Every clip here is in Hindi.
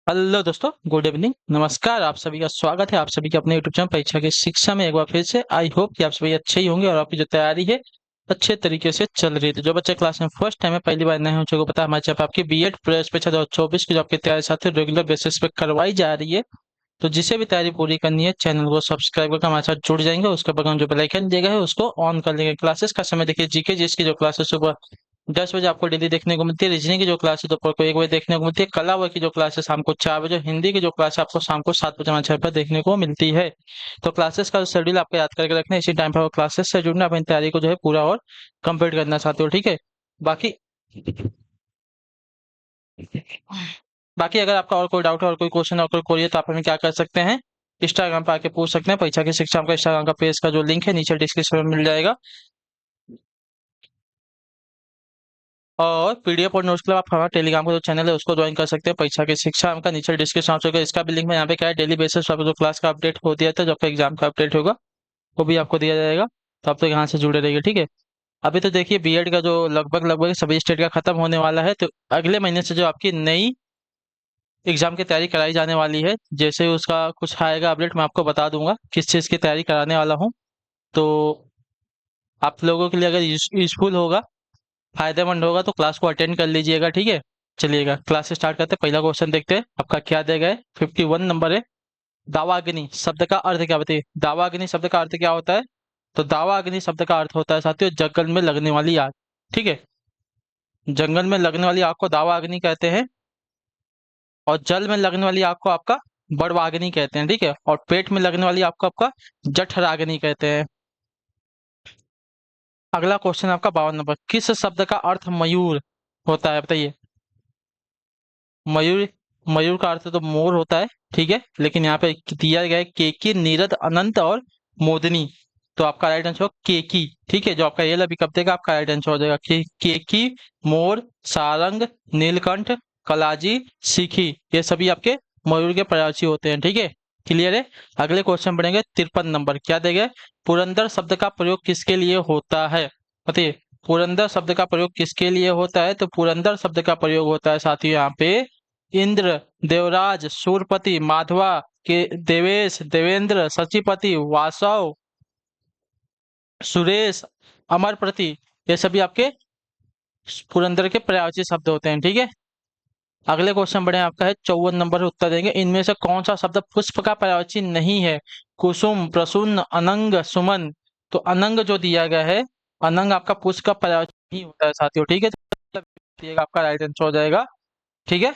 हेलो दोस्तों, गुड इवनिंग, नमस्कार। आप सभी का स्वागत है आप सभी के अपने यूट्यूब चैनल परीक्षा की शिक्षा में एक बार फिर से। आई होप कि आप सभी अच्छे ही होंगे और आपकी जो तैयारी है अच्छे तरीके से चल रही है। तो जो बच्चे क्लास में फर्स्ट टाइम है, पहली बार नए हो, उनको पता है हमारे चैनल पर आपकी बीएड प्रवेश परीक्षा 2024 की जो आपकी तैयारी साथ रेगुलर बेसिस पे करवाई जा रही है। तो जिसे भी तैयारी पूरी करनी है, चैनल को सब्सक्राइब करके हमारे साथ जुड़ जाएंगे। उसके बगल जो बेल आइकन दिया गया है उसको ऑन कर लेंगे। क्लासेस का समय देखिए, जीके जिसकी जो क्लासेस सुबह 10 बजे आपको डेली देखने को मिलती है। रीजनिंग की जो क्लास है दोपहर को 1 बजे देखने को मिलती है। कला वर्ग की जो क्लास है शाम को 4 बजे। हिंदी की जो क्लास है आपको शाम को 7 बजे हमारे चैनल पर देखने को मिलती है। तो क्लासेस का शेड्यूल आपको याद करके रखना है, इसी टाइम पर क्लासेस से जुड़ना, अपनी तैयारी को जो है पूरा और कंप्लीट करना चाहते हो, ठीक है। बाकी बाकी अगर आपका और कोई डाउट है और कोई क्वेश्चन और कोई क्वेरी है तो आप हमें क्या कर सकते हैं, इंस्टाग्राम पे आके पूछ सकते हैं। परीक्षा की शिक्षा का इंस्टाग्राम का पेज का जो लिंक है नीचे डिस्क्रिप्शन में मिल जाएगा। और पीडीएफ और नोट्स के लिए आप हमारा टेलीग्राम का जो चैनल है उसको ज्वाइन कर सकते हैं। परीक्षा की शिक्षा का नीचे डिस्क्रिप्शन होगा, इसका भी लिंक है। यहाँ पे क्या है, डेली बेसिस पर जो क्लास का अपडेट हो दिया था, जब आपका एग्जाम का अपडेट होगा वो भी आपको दिया जाएगा। तो आप तो यहाँ से जुड़े रहिए, ठीक है। अभी तो देखिए, बीएड का जो लगभग लगभग सभी स्टेट का खत्म होने वाला है। तो अगले महीने से जो आपकी नई एग्जाम की तैयारी कराई जाने वाली है, जैसे ही उसका कुछ आएगा अपडेट मैं आपको बता दूंगा किस चीज़ की तैयारी कराने वाला हूँ। तो आप लोगों के लिए अगर यूजफुल होगा, फायदेमंद होगा, तो क्लास को अटेंड कर लीजिएगा, ठीक है। चलिएगा क्लास स्टार्ट करते हैं। पहला क्वेश्चन देखते हैं आपका क्या दिया गया है। 51 नंबर है। दावाग्नि शब्द का अर्थ क्या, बताइए। दावाग्नि शब्द का अर्थ क्या होता है? तो दावाग्नि शब्द का अर्थ होता है साथियों, जंगल में लगने वाली आग, ठीक है। जंगल में लगने वाली आग को दावाग्नि कहते हैं। और जल में लगने वाली आग को आपका बड़वाग्नि कहते हैं, ठीक है। और पेट में लगने वाली आग को आपका जठराग्नि कहते हैं। अगला क्वेश्चन आपका 52 नंबर, किस शब्द का अर्थ मयूर होता है, बताइए। मयूर, मयूर का अर्थ तो मोर होता है, ठीक है। लेकिन यहाँ पे दिया गया है केकी, नीरद, अनंत और मोदनी। तो आपका राइट आंसर केकी, ठीक है। जो आपका ये लभी कब देगा, आपका राइट आंसर हो जाएगा केकी, मोर, सारंग, नीलकंठ, कलाजी, सीखी, ये सभी आपके मयूर के प्रजाति होते हैं, ठीक है। क्लियर है। अगले क्वेश्चन बढ़ेंगे। 53 नंबर, क्या देगा? पुरंदर शब्द का प्रयोग किसके लिए होता है, बताइए। पुरंदर शब्द का प्रयोग किसके लिए होता है? तो पुरंदर शब्द का प्रयोग होता है साथियों यहाँ पे इंद्र, देवराज, शूरपति, माधवा, के देवेश, देवेंद्र, सचिपति, वासव, सुरेश, अमरप्रति, ये सभी आपके पुरंदर के पर्यायवाची शब्द होते हैं, ठीक है। अगले क्वेश्चन बढ़े, आपका है 54 नंबर, उत्तर देंगे। इनमें से कौन सा शब्द पुष्प का पर्यायवाची नहीं है? कुसुम, प्रसून, अनंग, सुमन। तो अनंग जो दिया गया है, अनंग आपका पुष्प का पर्यायवाची नहीं होता है साथियों, ठीक है। तो आपका राइट आंसर हो जाएगा, ठीक है।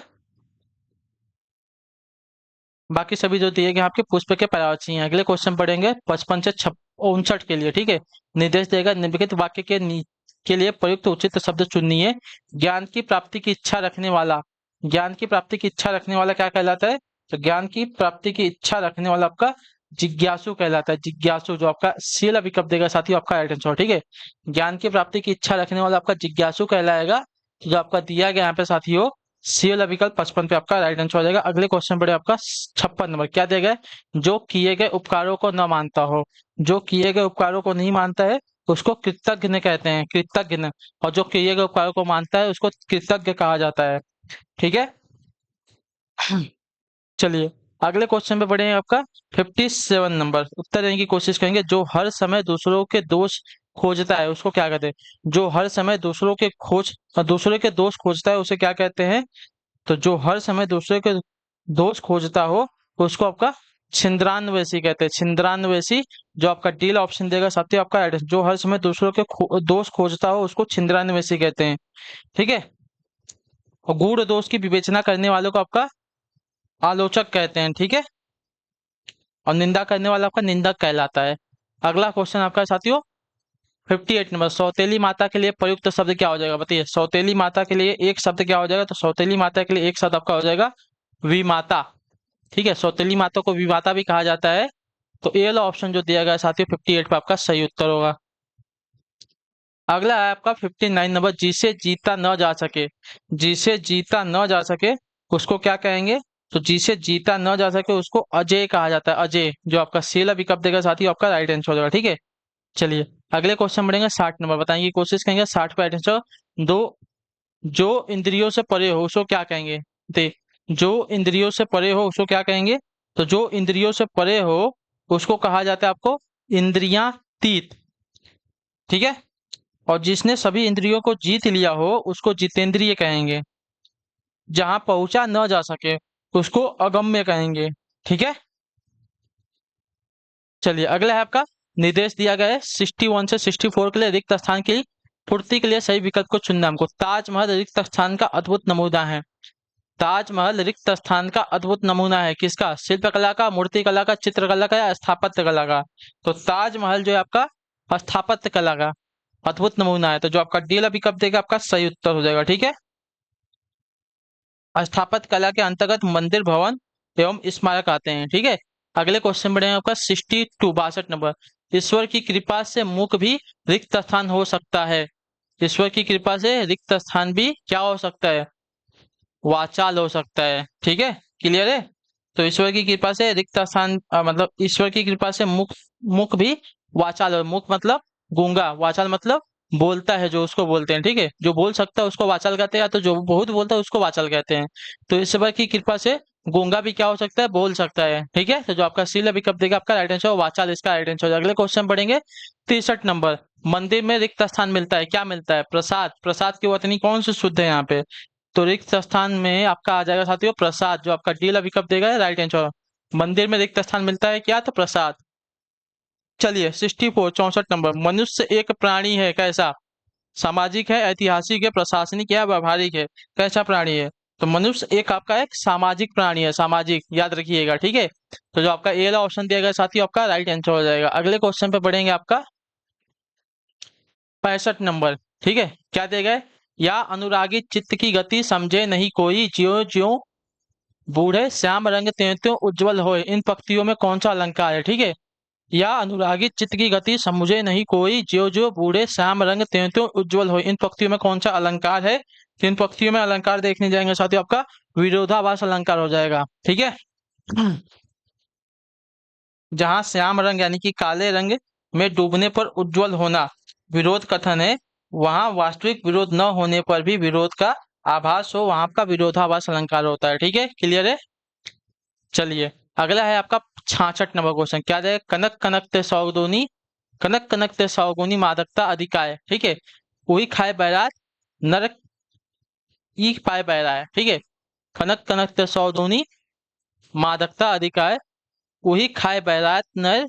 बाकी सभी जो दिए गए आपके पुष्प के पर्यायवाची हैं। अगले क्वेश्चन पढ़ेंगे 55 से 59 के लिए, ठीक है। निर्देश देगा, निम्नलिखित वाक्य के लिए प्रयुक्त उचित शब्द चुनिए। ज्ञान की प्राप्ति की इच्छा रखने वाला, ज्ञान की प्राप्ति की इच्छा रखने वाला क्या कहलाता है? तो ज्ञान की प्राप्ति की इच्छा रखने वाला आपका जिज्ञासु कहलाता है। जिज्ञासु, जो आपका सील अभी कब देगा साथियों, आपका राइट आंसर, ठीक है। ज्ञान की प्राप्ति की इच्छा रखने वाला आपका जिज्ञासु कहलाएगा। तो जो आपका दिया गया यहाँ पे साथियों, सी वाला विकल्प 55 पे आपका राइट आंसर हो जाएगा। अगले क्वेश्चन पर आपका 56 नंबर, क्या दिया गया है? जो किए गए उपकारों को न मानता हो, जो किए गए उपकारों को नहीं मानता है उसको कृतज्ञ कहते हैं, कृतज्ञ। और जो किए गए उपकारों को मानता है उसको कृतज्ञ कहा जाता है, ठीक है। चलिए अगले क्वेश्चन पे बढ़े, आपका 57 नंबर, उत्तर देने की कोशिश करेंगे। जो हर समय दूसरों के दोष खोजता है उसको क्या कहते हैं? जो हर समय दूसरों के दोष खोजता है उसे क्या कहते हैं? तो जो हर समय दूसरे के दोष खोजता हो उसको आपका छिंद्रान्वेषी कहते हैं, छिंद्रान्वेषी। जो आपका डील ऑप्शन देगा साथियों, आपका एड्रेस, जो हर समय दूसरों के दोष खोजता हो उसको छिंद्रान्वेषी कहते हैं, ठीक है। और गूढ़ दोष की विवेचना करने वालों को आपका आलोचक कहते हैं, ठीक है। और निंदा करने वाला आपका निंदक कहलाता है। अगला क्वेश्चन आपका है साथियों 58 नंबर, सौतेली माता के लिए प्रयुक्त शब्द क्या हो जाएगा, बताइए। सौतेली माता के लिए एक शब्द क्या हो जाएगा? तो सौतेली माता के लिए एक शब्द आपका हो जाएगा विमाता, ठीक है। सौतेली माता को विमाता भी कहा जाता है। तो ए वाला ऑप्शन जो दिया गया है साथियों 58 पे आपका सही उत्तर होगा। अगला है आपका 59 नंबर, जिसे जीता न जा सके, जिसे जीता न जा सके उसको क्या कहेंगे? तो जिसे जीता न जा सके उसको अजय कहा जाता है, अजय। जो आपका सेला विकल्प देगा साथियों, आपका राइट आंसर हो जाएगा, ठीक है। चलिए अगले क्वेश्चन बढ़ेंगे 60 नंबर, बताएंगे कोशिश करेंगे 60 पे आंसर दो। जो इंद्रियों से परे हो उसको क्या कहेंगे? दे, जो इंद्रियों से परे हो उसको क्या कहेंगे? तो जो इंद्रियों से परे हो उसको कहा जाता है आपको इंद्रियातीत। ठीक है। और जिसने सभी इंद्रियों को जीत लिया हो उसको जितेंद्रिय कहेंगे। जहां पहुंचा न जा सके उसको अगम्य कहेंगे। ठीक है। चलिए अगला है आपका, निर्देश दिया गया है 61 से 64 के लिए रिक्त स्थान की पूर्ति के लिए सही विकल्प को चुनना है हमको। ताजमहल रिक्त स्थान का अद्भुत नमूना है। ताजमहल रिक्त स्थान का अद्भुत नमूना है किसका? शिल्पकला का, मूर्तिकला का, चित्रकला का या स्थापत्य कला का? तो ताजमहल जो है आपका स्थापत्य कला का अद्भुत नमूना है। तो जो आपका डी वाला विकल्प देगा आपका सही उत्तर हो जाएगा। ठीक है। स्थापत्य कला के अंतर्गत मंदिर, भवन एवं स्मारक आते हैं। ठीक है। अगले क्वेश्चन बढ़ेंगे आपका 62 62 नंबर। ईश्वर की कृपा से मुख भी रिक्त स्थान हो सकता है। ईश्वर की कृपा से रिक्त स्थान भी क्या हो सकता है? वाचाल हो सकता है। ठीक है। क्लियर है। तो ईश्वर की कृपा से रिक्त स्थान मतलब ईश्वर की कृपा से मुख मुख भी वाचाल हो। मुख मतलब गूंगा, वाचाल मतलब बोलता है जो उसको बोलते हैं। ठीक है। जो बोल सकता है उसको वाचाल कहते हैं, या तो जो बहुत बोलता है उसको वाचाल कहते हैं। तो ईश्वर की कृपा से गूंगा भी क्या हो सकता है? बोल सकता है। ठीक है। तो जो आपका सी विकल्प देगा आपका राइट आंसर वाचाल इसका राइट आंसर। अगले क्वेश्चन पढ़ेंगे 63 नंबर। मंदिर में रिक्त स्थान मिलता है, क्या मिलता है? प्रसाद। प्रसाद की वतनी कौन सी शुद्ध है यहाँ पे? तो रिक्त स्थान में आपका आ जाएगा साथियों प्रसाद। जो आपका डी वाला विकल्प देगा राइट आंसर। मंदिर में रिक्त स्थान मिलता है क्या? तो प्रसाद। चलिए 64 64 नंबर। मनुष्य एक प्राणी है कैसा? सामाजिक है, ऐतिहासिक है, प्रशासनिक है, व्यवहारिक है? कैसा प्राणी है? तो मनुष्य एक आपका एक सामाजिक प्राणी है। सामाजिक याद रखिएगा। ठीक है। तो जो आपका ए वाला ऑप्शन दिया गया साथियों आपका राइट आंसर हो जाएगा। अगले क्वेश्चन पे बढ़ेंगे आपका 65 नंबर। ठीक है। क्या दिया गया है? या अनुरागी चित्त की गति समझे नहीं कोई, ज्यो ज्यो बूढ़े श्याम रंग त्यों त्यों उज्जवल होए, इन पंक्तियों में कौन सा अलंकार है? ठीक है। या अनुरागी चित्त की गति समझे नहीं कोई, ज्यो ज्यो बूढ़े श्याम रंग त्यों त्यों उज्जवल होए, इन पंक्तियों में कौन सा अलंकार है? तो इन पंक्तियों में अलंकार देखने जाएंगे साथियों आपका विरोधाभास अलंकार हो जाएगा। ठीक है। जहां श्याम रंग यानी कि काले रंग में डूबने पर उज्जवल होना विरोध कथन है, वहां वास्तविक विरोध न होने पर भी विरोध का आभास हो, वहां आपका विरोधाभास अलंकार होता है। ठीक है। क्लियर है। चलिए अगला है आपका 66 नंबर क्वेश्चन। क्या जाएगा? कनक कनक ते सौगुनी, कनक कनक ते सौगुनी मादकता अधिकाय। ठीक है। कोई खाए बैराग नरक ई पाए बहरा है। ठीक है। कनक कनक ते सौगुनी मादकता अधिकाय, वही खाए बैरात नर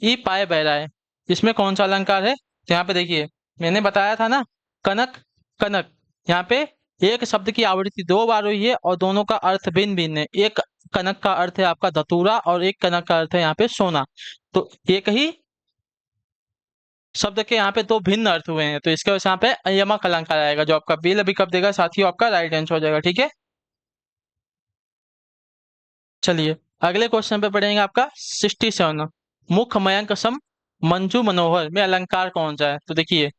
ई पाए बहरा है। इसमें कौन सा अलंकार है? तो यहाँ पे देखिए मैंने बताया था ना, कनक कनक। यहाँ पे एक शब्द की आवृत्ति दो बार हुई है और दोनों का अर्थ भिन्न भिन्न है। एक कनक का अर्थ है आपका धतूरा और एक कनक का अर्थ है यहाँ पे सोना। तो एक ही शब्द के यहाँ पे दो भिन्न अर्थ हुए हैं, तो इसके वजह से यहाँ पे अयमक अलंकार आएगा। जो आपका बी विकल्प देगा साथियों आपका राइट आंसर हो जाएगा। ठीक है। चलिए अगले क्वेश्चन पे पढ़ेंगे आपका 67। मुख मयंक सम मंजू मनोहर में अलंकार कौन सा है? तो देखिए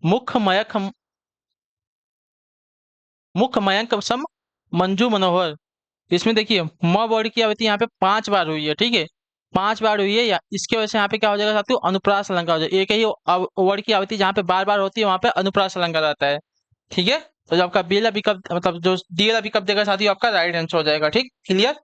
मुख मयक मुख मयंक सम मंजू मनोहर, इसमें देखिए म वर्ड की आवृत्ति यहाँ पे 5 बार हुई है। ठीक है। 5 बार हुई है, या इसके वजह से यहाँ पे क्या हो जाएगा साथियों? अनुप्रास अलंकार हो जाएगा। एक ही वर्ड की आवृत्ति जहाँ पे बार बार होती है वहां पे अनुप्रास अलंकार आता है। ठीक है। तो जो आपका बी वाला विकल्प मतलब जो डी वाला विकल्प देगा साथियों आपका राइट आंसर हो जाएगा। ठीक क्लियर।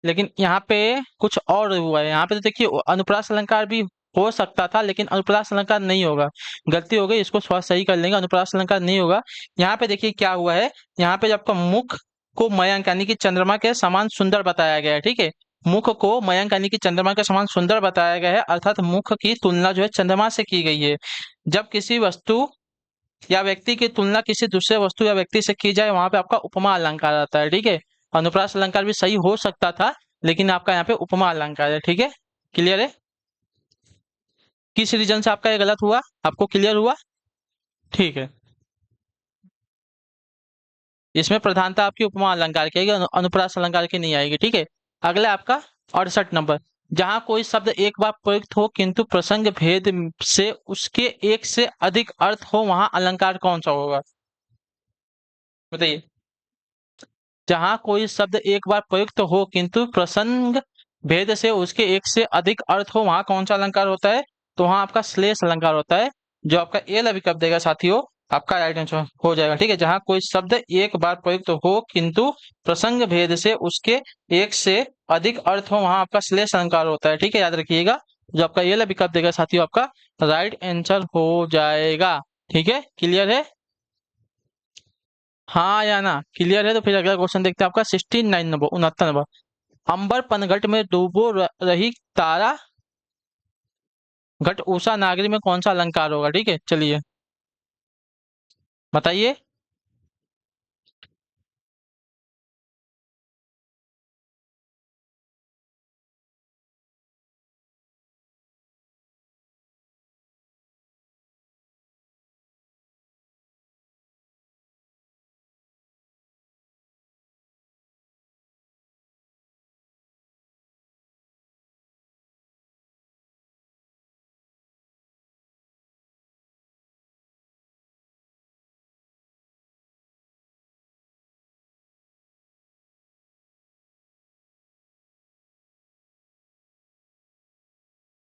लेकिन यहाँ पे कुछ और हुआ है। यहाँ पे तो देखिए अनुप्रास अलंकार भी हो सकता था, लेकिन अनुप्रास अलंकार नहीं होगा। गलती हो गई, इसको थोड़ा सही कर लेंगे। अनुप्रास अलंकार नहीं होगा। यहाँ पे देखिए क्या हुआ है। यहाँ पे जब आपका मुख को मयंक यानी कि चंद्रमा के समान सुंदर बताया गया है। ठीक है। मुख को मयंक यानी कि चंद्रमा के समान सुंदर बताया गया है, अर्थात मुख की तुलना जो है चंद्रमा से की गई है। जब किसी वस्तु या व्यक्ति की तुलना किसी दूसरे वस्तु या व्यक्ति से की जाए वहां पे आपका उपमा अलंकार आता है। ठीक है। अनुप्रास अलंकार भी सही हो सकता था, लेकिन आपका यहाँ पे उपमा अलंकार है। ठीक है। क्लियर है। किस रीजन से आपका ये गलत हुआ, आपको क्लियर हुआ? ठीक है। इसमें प्रधानता आपकी उपमा अलंकार की आएगी, अनुप्रास अलंकार की नहीं आएगी। ठीक है। अगला आपका 68 नंबर। जहां कोई शब्द एक बार प्रयुक्त हो किंतु प्रसंग भेद से उसके एक से अधिक अर्थ हो, वहां अलंकार कौन सा होगा? बताइए। जहां कोई शब्द एक बार प्रयुक्त हो किंतु प्रसंग भेद से उसके एक से अधिक अर्थ हो वहां कौन सा अलंकार होता है? तो वहां आपका श्लेष अलंकार होता है। जो आपका ए विकल्प देगा साथियों, आपका राइट आंसर हो जाएगा। ठीक है, जहां कोई शब्द एक बार प्रयुक्त हो किंतु प्रसंग भेद से उसके एक से अधिक अर्थ हो वहां आपका श्लेष अलंकार होता है। ठीक है, याद रखिएगा। जो आपका ये विकल्प देगा साथियों, आपका राइट आंसर हो जाएगा। ठीक है, क्लियर है? हाँ या ना? क्लियर है? तो फिर अगला क्वेश्चन देखते हैं आपका 69 नंबर, 69 नंबर। अंबर पनघट में डूबो रही तारा घट उषा नागरी में कौन सा अलंकार होगा? ठीक है, चलिए बताइए।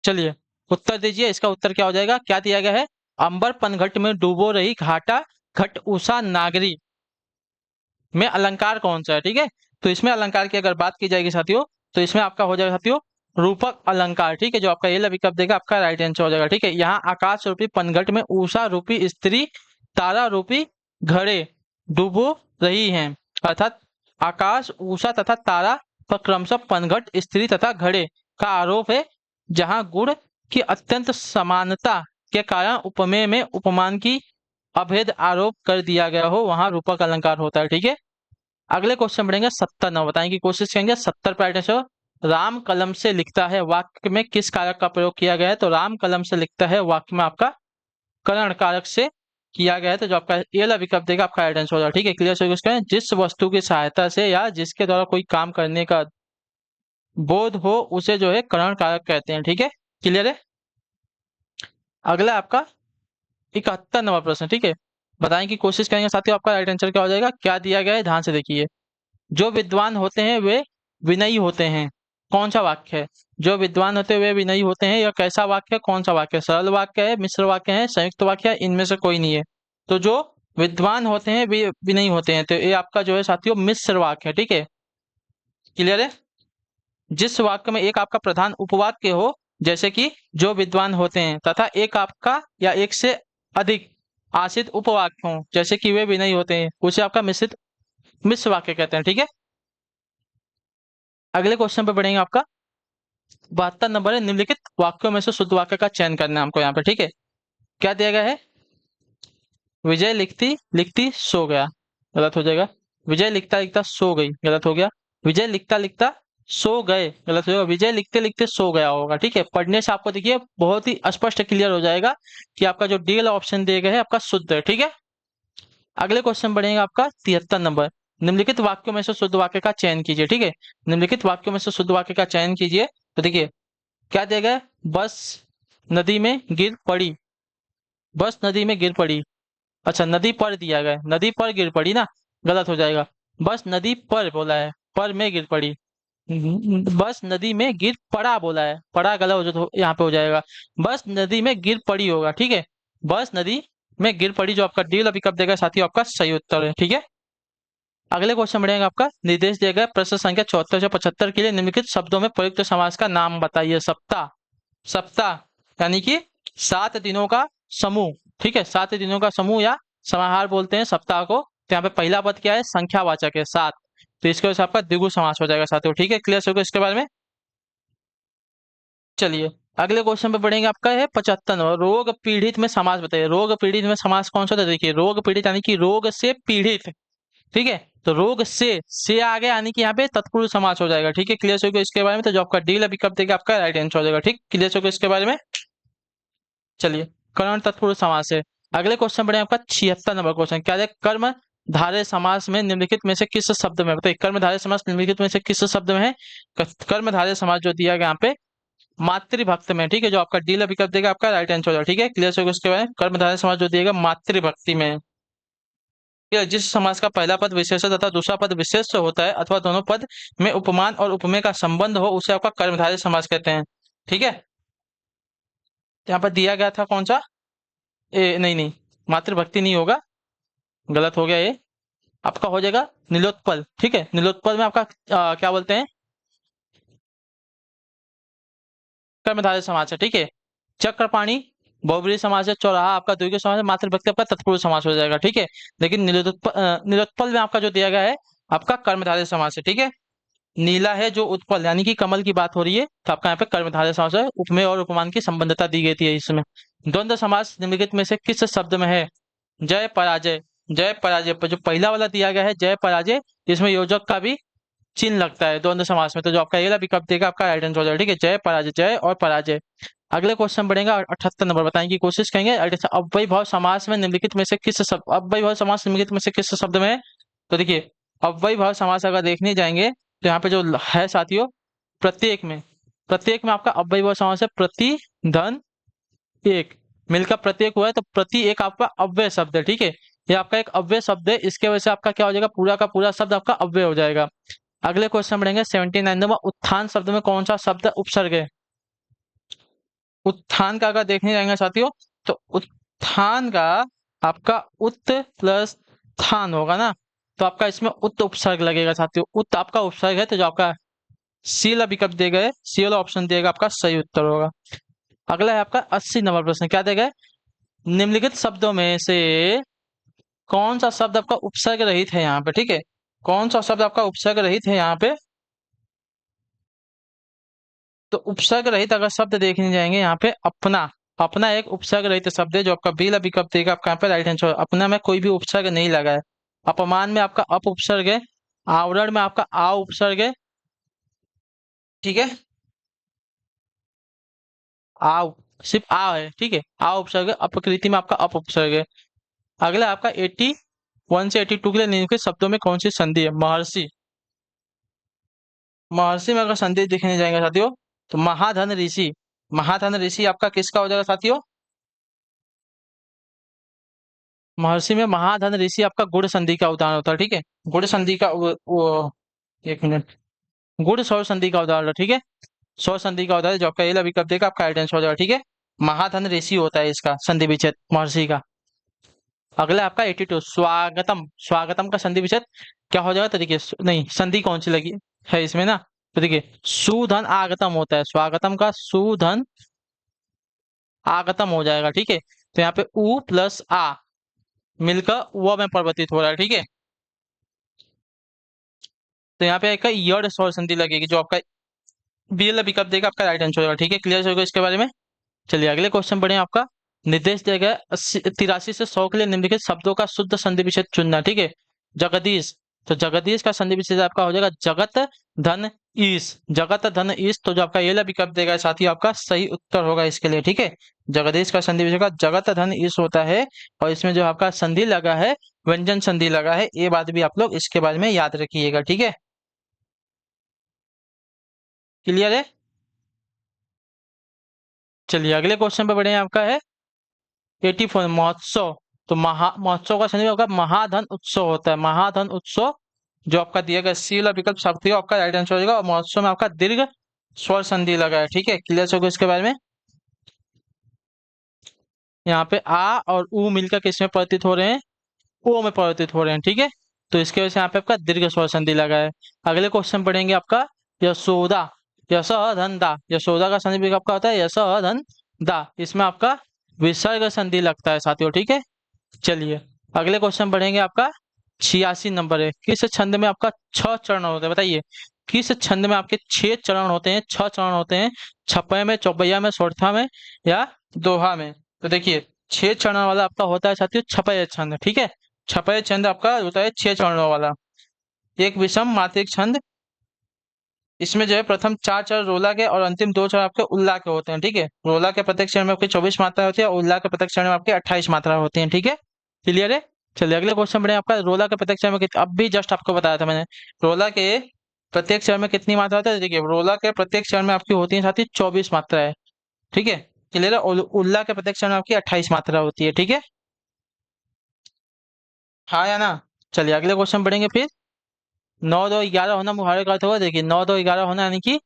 चलिए उत्तर दीजिए, इसका उत्तर क्या हो जाएगा? क्या दिया गया है? अंबर पनघट में डूबो रही घाटा घट उषा नागरी में अलंकार कौन सा है? ठीक है, तो इसमें अलंकार की अगर बात की जाएगी साथियों, तो इसमें आपका हो जाएगा साथियों रूपक अलंकार। ठीक है, जो आपका ये विकल्प देगा आपका राइट आंसर हो जाएगा। ठीक है, यहाँ आकाश रूपी पनघट में उषा रूपी स्त्री तारा रूपी घड़े डूबो रही हैं, अर्थात आकाश उषा तथा तारा पर क्रमशः पनघट स्त्री तथा घड़े का आरोप है, जहां गुण की अत्यंत समानता के कारण उपमेय में उपमान की अभेद आरोप कर दिया गया हो वहां रूपक अलंकार होता है। ठीक है, अगले क्वेश्चन बढ़ेंगे 70 नंबर, बताएं की कोशिश करेंगे। 70 पर आंसर, राम कलम से लिखता है वाक्य में किस कारक का प्रयोग किया गया है? तो राम कलम से लिखता है वाक्य में आपका करण कारक से किया गया है। तो जो आपका ये वाला विकल्प देगा आपका राइट आंसर हो जाएगा। ठीक है, क्लियर सॉल्यूशन करें। जिस वस्तु की सहायता से या जिसके द्वारा कोई काम करने का बोध हो उसे जो है करण कारक कहते हैं। ठीक है, क्लियर है? अगला आपका 71 नंबर प्रश्न। ठीक है, बताएं की कोशिश करेंगे साथियों, आपका राइट आंसर क्या हो जाएगा? क्या दिया गया है, ध्यान से देखिए। जो विद्वान होते हैं वे विनयी होते हैं, कौन सा वाक्य है? जो विद्वान होते हैं वे विनयी होते हैं, यह कैसा वाक्य है? कौन सा वाक्य है? सरल वाक्य है, मिश्र वाक्य है, संयुक्त वाक्य है, इनमें से कोई नहीं है। तो जो विद्वान होते हैं वे विनयी होते हैं, तो ये आपका जो है साथियों मिश्र वाक्य है। ठीक है, क्लियर है? जिस वाक्य में एक आपका प्रधान उपवाक्य हो, जैसे कि जो विद्वान होते हैं, तथा एक आपका या एक से अधिक आश्रित उपवाक्य हो, जैसे कि वे विनयी होते हैं, उसे आपका मिश्रित मिश्र वाक्य कहते हैं। ठीक है, अगले क्वेश्चन पे बढ़ेंगे। आपका 72 नंबर है, निम्नलिखित वाक्यों में से शुद्ध वाक्य का चयन करना है हमको यहाँ पे। ठीक है, क्या दिया गया है? विजय लिखती लिखती सो गया, गलत हो जाएगा। विजय लिखता लिखता सो गई, गलत हो गया। विजय लिखता लिखता सो गए, गलत हो जाएगा। विजय लिखते लिखते सो गया होगा। ठीक है, पढ़ने से आपको देखिए बहुत ही स्पष्ट क्लियर हो जाएगा कि आपका जो डी वाला ऑप्शन दिए गए है आपका शुद्ध है। ठीक है, अगले क्वेश्चन बढ़ेगा आपका 73 नंबर। निम्नलिखित वाक्यों में से शुद्ध वाक्य का चयन कीजिए। ठीक है, निम्नलिखित वाक्यों में से शुद्ध वाक्य का चयन कीजिए। तो देखिए क्या दिया गया है? बस नदी में गिर पड़ी, बस नदी में गिर पड़ी। अच्छा, नदी पर दिया गया है, नदी पर गिर पड़ी ना, गलत हो जाएगा। बस नदी पर बोला है, पर में गिर पड़ी। बस नदी में गिर पड़ा बोला है, पड़ा गलत हो यहाँ पे हो जाएगा। बस नदी में गिर पड़ी होगा। ठीक है, बस नदी में गिर पड़ी, जो आपका डी वाला विकल्प देगा साथियों आपका सही उत्तर है। ठीक है, अगले क्वेश्चन बढ़ेगा। आपका निर्देश दिया गया प्रश्न संख्या 74 से 75 के लिए निम्नलिखित शब्दों में प्रयुक्त समास का नाम बताइए। सप्ताह, सप्ताह यानी कि 7 दिनों का समूह। ठीक है, 7 दिनों का समूह या समाहार बोलते हैं सप्ताह को। तो यहाँ पे पहला पद क्या है? संख्यावाचक है 7, तो इसके वजह से आपका द्विगु समास हो जाएगा साथियों। ठीक है, क्लियर होगा इसके बारे में? चलिए अगले क्वेश्चन पे बढ़ेंगे। आपका है 75 नंबर, रोग पीड़ित में समास बताइए। रोग पीड़ित में समास कौन सा था? देखिए रोग पीड़ित यानी कि रोग से पीड़ित। ठीक है, तो रोग से आगे यानी कि यहाँ पे तत्पुरुष समास हो जाएगा। ठीक है, क्लियर होगा इसके बारे में? तो जो आपका डी विकल्प देगा आपका राइट आंसर हो जाएगा। ठीक, क्लियर होगा इसके बारे में? चलिए कर्ण तत्पुरुष समास है। अगले क्वेश्चन बढ़े आपका 76 नंबर क्वेश्चन। क्या है? कर्म धारय समास में निम्नलिखित में से किस शब्द में बताइए। कर्म धारय समास निम्नलिखित में से किस शब्द में है? कर्म धारय समास जो दिया गया यहाँ पे मातृभक्त में। ठीक है, जो आपका डी विकल्प देगा आपका राइट आंसर हो जाएगा। ठीक है, क्लियर होगा इसके बारे में? कर्म धारय समास जो दिएगा मातृभक्ति में। जिस समास का पहला पद विशेषण तथा दूसरा पद विशेष्य होता है अथवा दोनों पद में उपमान और उपमेय का संबंध हो उसे आपका कर्मधारय समास कहते हैं। ठीक है, यहाँ पर दिया गया था कौन सा, नहीं नहीं, मातृभक्ति नहीं होगा, गलत हो गया ये, आपका हो जाएगा नीलोत्पल। ठीक है, नीलोत्पल में आपका क्या बोलते हैं, कर्मधारय समास है। ठीक है, चक्रपाणी बहुब्रीहि समास है, चौराहा आपका द्विगुण समास है, मातृभक्ति आपका तत्पुरुष समास हो जाएगा। ठीक है, लेकिन नीलोत्पल में आपका जो दिया गया है आपका कर्मधारय समास है। ठीक है, नीला है जो उत्पल यानी कि कमल की बात हो रही है, तो आपका यहाँ पे कर्मधारय समास है। उपमेय और उपमान की संबंधता दी गई थी इसमें। द्वंद्व समास निम्नलिखित में से किस शब्द में है, जय पराजय। जय पराजय पर जो पहला वाला दिया गया है जय पराजय, इसमें योजक का भी चिन्ह लगता है द्वंद्व समास में, तो जो आपका ये वाला विकल्प देगा आपका राइट आंसर हो जाएगा। ठीक है, जय पराजय, जय और पराजय। अगले क्वेश्चन बढ़ेगा 78 नंबर, बताने की कोशिश करेंगे। अव्ययी भाव समास में निम्नलिखित में से किस शब्द, अव्ययी भाव समास निम्नलिखित में से किस शब्द में है, तो देखिए अव्ययी भाव समास अगर देखने जाएंगे तो यहाँ पे जो है साथियों, प्रत्येक में, प्रत्येक में आपका अव्ययी भाव समास है। प्रति धन एक मिलकर प्रत्येक हुआ है, तो प्रति एक आपका अव्यय शब्द है। ठीक है, ये आपका एक अव्यय शब्द है, इसके वजह से आपका क्या हो जाएगा, पूरा का पूरा शब्द आपका अव्यय हो जाएगा। अगले क्वेश्चन बढ़ेंगे 79 नंबर, उत्थान शब्द में कौन सा शब्द उपसर्ग है। उत्थान का अगर देखने जाएंगे साथियों, तो उत्थान का आपका उत्त प्लस थान होगा ना, तो आपका इसमें उत्त उपसर्ग लगेगा साथियों। उत्त आपका उपसर्ग है, तो जो आपका सी वाला विकल्प दिए गए, सी वाला ऑप्शन दिएगा आपका सही उत्तर होगा। अगला है आपका 80 नंबर प्रश्न, क्या देगा, निम्नलिखित शब्दों में से कौन सा शब्द आपका उपसर्ग रहित है यहाँ पे। ठीक है, कौन सा शब्द आपका उपसर्ग रहित है यहाँ पे, तो उपसर्ग रहित अगर शब्द देखने जाएंगे यहाँ पे अपना, अपना एक उपसर्ग रहित शब्द है, जो आपका बी विकल्प देगा आपका यहाँ पे राइट आंसर। अपना में कोई भी उपसर्ग नहीं लगा है। अपमान में आपका अप उपसर्ग है, आवरण में आपका आ उपसर्ग है। ठीक है, आ, सिर्फ आ है। ठीक है, आ उपसर्ग है, अपकृति में आपका अप उपसर्ग है। अगला आपका 81 से 82 के लिए निम्नलिखित शब्दों में कौन सी संधि है, महर्षि। महर्षि में अगर संधि देखने जाएंगे साथियों, तो महाधन ऋषि, महाधन ऋषि आपका किसका हो जाएगा साथियों, महर्षि में महाधन ऋषि आपका गुण संधि का उदाहरण होता है। ठीक है, गुण संधि का एक मिनट, गुण सौर संधि का उदाहरण है। ठीक है, सौर संधि का उदाहरण जो आपका ये विकल्प देगा आपका राइट आंसर हो जाएगा। ठीक है, महाधन ऋषि होता है इसका संधि विच्छेद महर्षि का। अगला आपका 82 स्वागतम, स्वागतम का संधि विच्छेद क्या हो जाएगा, तो देखिए नहीं, संधि कौन सी लगी है इसमें ना, तो देखिए सुधन आगतम होता है, स्वागतम का सुधन आगतम हो जाएगा। ठीक है, तो यहाँ पे उ प्लस आ मिलकर व में परिवर्तित हो रहा है। ठीक है, तो यहाँ पे एक यड़ स्वर संधि लगेगी, जो आपका बी वाला विकल्प देगा आपका राइट आंसर होगा। ठीक है, क्लियर होगा इसके बारे में। चलिए अगले क्वेश्चन बढ़े, आपका निर्देश दिया गया 83 से 100 के लिए निम्नलिखित शब्दों का शुद्ध संधि विच्छेद चुनना। ठीक है, जगदीश, तो जगदीश का संधि विच्छेद आपका हो जाएगा जगत धन ईश, जगत धन ईश, तो जो आपका ये वाला विकल्प देगा साथी आपका सही उत्तर होगा इसके लिए। ठीक है, जगदीश का संधि विच्छेद का जगत धन ईश होता है, और इसमें जो आपका संधि लगा है व्यंजन संधि लगा है, ये बात भी आप लोग इसके बारे में याद रखिएगा। ठीक है, क्लियर है। चलिए अगले क्वेश्चन पे बढ़े, आपका है 84 महोत्सव, तो महोत्सव का संधि आपका महाधन उत्सव होता है, महाधन उत्सव जो आपका दिया गया सी वाला विकल्प साथियों आपका राइट आंसर हो जाएगा। और महोत्सव में आपका दीर्घ स्वर संधि लगा है। ठीक है, क्लियर होगा इसके बारे में। यहाँ पे आ और उ मिलकर किसमें परिवर्तित हो रहे हैं, ओ में परिवर्तित हो रहे हैं। ठीक है, तो इसके वजह से यहाँ पे आपका दीर्घ स्वर संधि लगा है। अगले क्वेश्चन पढ़ेंगे आपका यशोदा, यश धन दा, यशोदा का संधि भी आपका होता है यश धन दा, इसमें आपका विसर्ग संधि लगता है साथियों। ठीक है, चलिए अगले क्वेश्चन बढ़ेंगे, आपका 86 नंबर है, किस छंद में आपका 6 चरण होते हैं, बताइए किस छंद में आपके 6 चरण होते हैं, 6 चरण होते हैं, छपे में, चौपैया में, सोरठा में या दोहा में। तो देखिए 6 चरण वाला आपका होता है साथियों छपय छंद। ठीक है, छपय छंद आपका होता है 6 चरणों वाला, एक विषम मात्रिक छंद। इसमें जो है प्रथम 4 चरण रोला के और अंतिम 2 चरण आपके उल्ला के होते हैं। ठीक है, रोला के प्रत्येक चरण में आपकी 24 मात्रा होती है और उल्ला के प्रत्येक चरण में आपकी 28 मात्रा होती है। ठीक है, क्लियर है। चलिए अगले क्वेश्चन बढ़े, आपका रोला के प्रत्येक चरण में अब भी जस्ट आपको बताया था मैंने, रोला के प्रत्येक चरण में कितनी मात्रा होता है, देखिए रोला के प्रत्येक चरण में आपकी होती है साथ ही 24 मात्रा है। ठीक है, क्लियर है। उल्ला के प्रत्येक चरण में आपकी 28 मात्रा होती है। ठीक है, हाँ या ना। चलिए अगले क्वेश्चन पढ़ेंगे फिर। 9 2 11 होना मुहावरे का अर्थ होगा। देखिए 9 2 11 होना यानी कि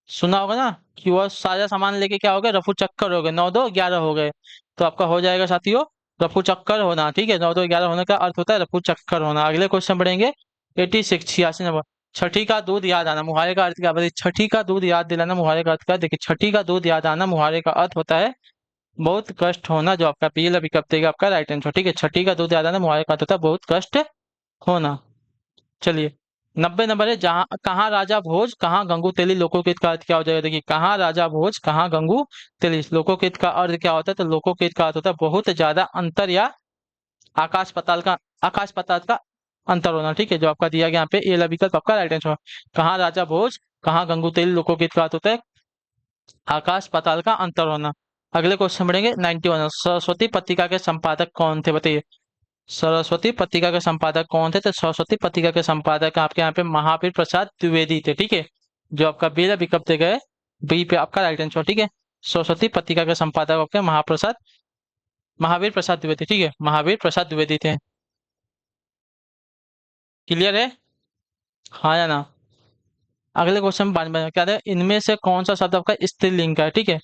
सुना होगा ना कि वह सारा सामान लेके क्या हो गए, रफू चक्कर हो गए, 9 2 11 हो गए। तो आपका हो जाएगा साथियों रफू चक्कर होना। ठीक है, 9 2 11 होने का अर्थ होता है रफू चक्कर होना। अगले क्वेश्चन पढ़ेंगे। 86 86 नंबर। छठी का दूध याद आना मुहावरे का अर्थ क्या बताइए। छठी का दूध याद दिलाना मुहावरे का अर्थ क्या। देखिए छठी का दूध याद आना मुहावरे का अर्थ होता है बहुत कष्ट होना। जो आपका पीएल विकल्प देगा आपका राइट आंसर। ठीक है, छठी का दूध याद आना मुहावरे का अर्थ होता है बहुत कष्ट होना। चलिए 90 नंबर है। जहाँ कहाँ राजा भोज कहाँ गंगू तेली लोकोकित का अर्थ क्या हो जाएगा। देखिए कहाँ राजा भोज कहाँ गंगू तेली लोकोकित का अर्थ क्या होता है। तो लोकोकित का अर्थ होता है बहुत ज्यादा अंतर या आकाश पाताल का, आकाश पाताल का अंतर होना। ठीक है, जो आपका दिया गया यहाँ पे ये विकल्प आपका राइट आंसर। कहाँ राजा भोज कहाँ गंगू तेली लोकोकित का अर्थ होता है आकाश पाताल का अंतर होना। अगले क्वेश्चन पढ़ेंगे 91। सरस्वती पत्रिका के संपादक कौन थे बताइए। सरस्वती पत्रिका के संपादक कौन थे। तो सरस्वती पत्रिका के संपादक आपके यहाँ पे महावीर प्रसाद द्विवेदी थे। ठीक है, जो आपका बी विकल्प दे गए बी पे आपका राइट आंसर। ठीक है, सरस्वती पत्रिका के संपादक आपके महावीर प्रसाद द्विवेदी। ठीक है, महावीर प्रसाद द्विवेदी थे। क्लियर है, हाँ या ना। अगले क्वेश्चन में क्या है, इनमें से कौन सा शब्द आपका स्त्रीलिंग का है। ठीक है,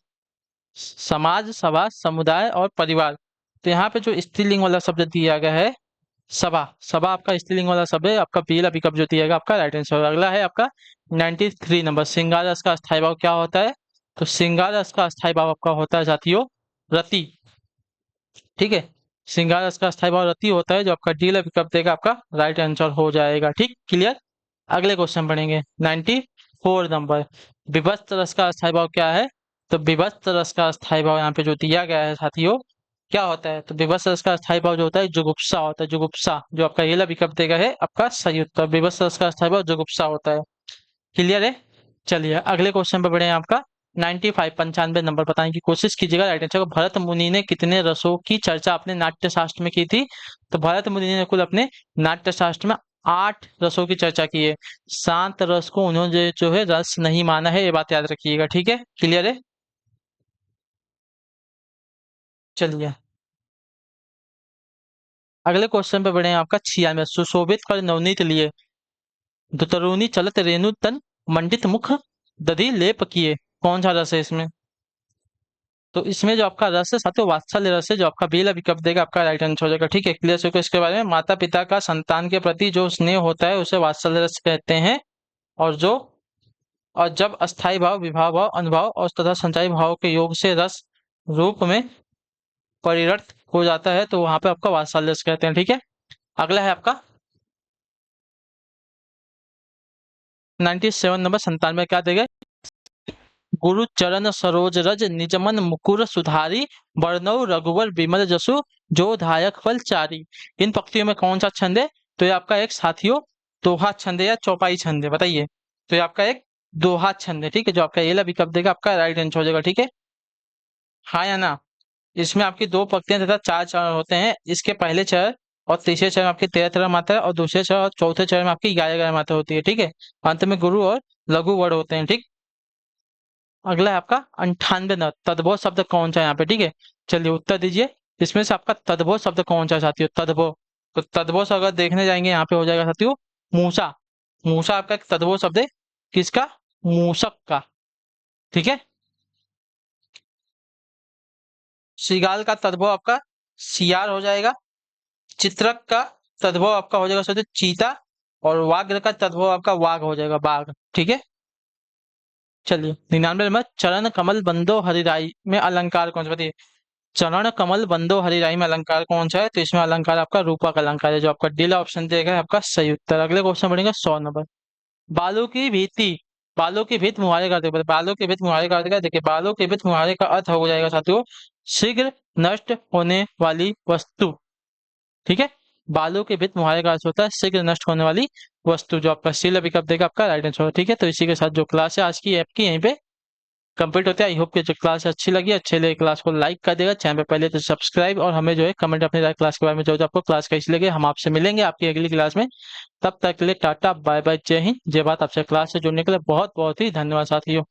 समाज सभा समुदाय और परिवार। तो यहाँ पे जो स्त्रीलिंग वाला शब्द दिया गया है सभा, सभा आपका स्त्रीलिंग वाला शब्द है। आपका पीला विकल्प जो दिया गया आपका राइट आंसर। अगला है आपका 93 नंबर। श्रृंगार रस का स्थायी भाव क्या होता है। तो श्रृंगार रस का स्थायी भाव आपका होता है साथियों रति। ठीक है, श्रृंगार रस का स्थायी भाव रति होता है। जो आपका डी विकल्प देगा आपका राइट आंसर हो जाएगा। ठीक, क्लियर। अगले क्वेश्चन पढ़ेंगे 94 नंबर। विभत्स रस का स्थायी भाव क्या है। तो विभत्स रस का स्थायी भाव यहाँ पे जो दिया गया है साथियों क्या होता है। तो विभत्स रस का स्थायी भाव जो होता है जुगुप्सा होता है। जुगुप्सा जो आपका ये विकल्प देगा है आपका सही उत्तर। विभत्स रस का स्थायी भाव जुगुप्सा होता है। क्लियर है। चलिए अगले क्वेश्चन पे बढ़े हैं आपका 95 95 नंबर बताने की कोशिश कीजिएगा राइट आंसर को। भरत मुनि ने कितने रसों की चर्चा अपने नाट्य शास्त्र में की थी। तो भरत मुनि ने कुल अपने नाट्य शास्त्र में 8 रसों की चर्चा की है। 7 रस को उन्होंने जो है रस नहीं माना है, ये बात याद रखिएगा। ठीक है, क्लियर है। चलिए अगले क्वेश्चन पे बढ़े हैं आपका 96। सुशोभित कर नवनीत लिए दुतरुनी चलत रेणु तन मंडित मुख दधि लेप किए। कौन सा रस है इसमें। तो इसमें जो आपका रस है साथियों वात्सल्य रस है। जो आपका बेला विकल्प देगा आपका राइट आंसर हो जाएगा। ठीक है, क्लियर हो इसके बारे में। माता पिता का संतान के प्रति जो स्नेह होता है उसे वात्सल्य रस कहते हैं। और जो और जब अस्थाई भाव विभाव भाव अनुभाव और तथा संचयी भाव के योग से रस रूप में परिवर्तित हो जाता है तो वहां पे आपका वात्सल्य रस कहते हैं। ठीक है, अगला है आपका 97 नंबर। 97 क्या देगा। गुरु चरण सरोज रज निजमन मुकुर सुधारी बरनौ रघुवर विमल जसु जो धायक फल चारी। इन पंक्तियों में कौन सा छंद है। तो ये आपका एक साथियों दोहा छंद है या चौपाई छंद है बताइए। तो ये आपका एक दोहा छंद है। ठीक है, जो आपका ये विकल्प देगा आपका राइट आंसर हो जाएगा। ठीक है, हाँ या ना। इसमें आपकी 2 पंक्तियां तथा 4 चरण होते हैं। इसके पहले चरण और तीसरे चरण में आपकी 13 13 मात्रा और दूसरे चरण और चौथे चरण में आपकी 11 11 मात्रा होती है। ठीक है, अंत में गुरु और लघु वर्ड होते हैं। ठीक, अगला है आपका 98 तद्भव शब्द कौन सा है यहाँ पे। ठीक है, चलिए उत्तर दीजिए। इसमें से आपका तद्भव शब्द कौन सा है साथियों। तद्भव, तो तद्भव से अगर देखने जाएंगे यहाँ पे हो जाएगा साथियों मूसा। मूसा आपका एक तद्भव शब्द है। किसका, मूसक का। ठीक है, श्रृगाल का तद्भव आपका सियार हो जाएगा। चित्रक का तद्भव आपका हो जाएगा साथियों चीता। और व्याघ्र का तद्भव आपका वाघ हो जाएगा बाघ। ठीक है, चलिए 99 में चरण कमल बंदो हरिराई में अलंकार कौन सा बताइए। चरण कमल बंदो हरिराई में अलंकार कौन सा है। तो इसमें अलंकार आपका रूपक अलंकार है। जो आपका डीला ऑप्शन देगा है आपका सही उत्तर। अगले क्वेश्चन बढ़ेंगे 100 नंबर। बालों की भीति, बालों की भीत मुहावरे का अर्थ, बालों की भीत मुहावरे का अर्थ क्या है? देखिए बालों की भीत मुहावरे का अर्थ हो जाएगा साथियों शीघ्र नष्ट होने वाली वस्तु। ठीक है, बालों के भीत मुहावरे का अर्थ होता है शीघ्र नष्ट होने वाली वस्तु। जो आपका सी विकल्प देगा आपका राइट आंसर। ठीक है, तो इसी के साथ जो क्लास है आज की ऐप की यहीं पे कंप्लीट होता है। आई होप कि जो क्लास अच्छी लगी, अच्छे लगे क्लास को लाइक कर देगा, चैनल पे पहले तो सब्सक्राइब और हमें जो है कमेंट अपनी राय क्लास के बारे में जो आपको क्लास कैसी लगे। हम आपसे मिलेंगे आपकी अगली क्लास में। तब तक के लिए टाटा बाय बाय, जय हिंद जय भारत। आपसे क्लास से जुड़ने के लिए बहुत बहुत ही धन्यवाद साथियों।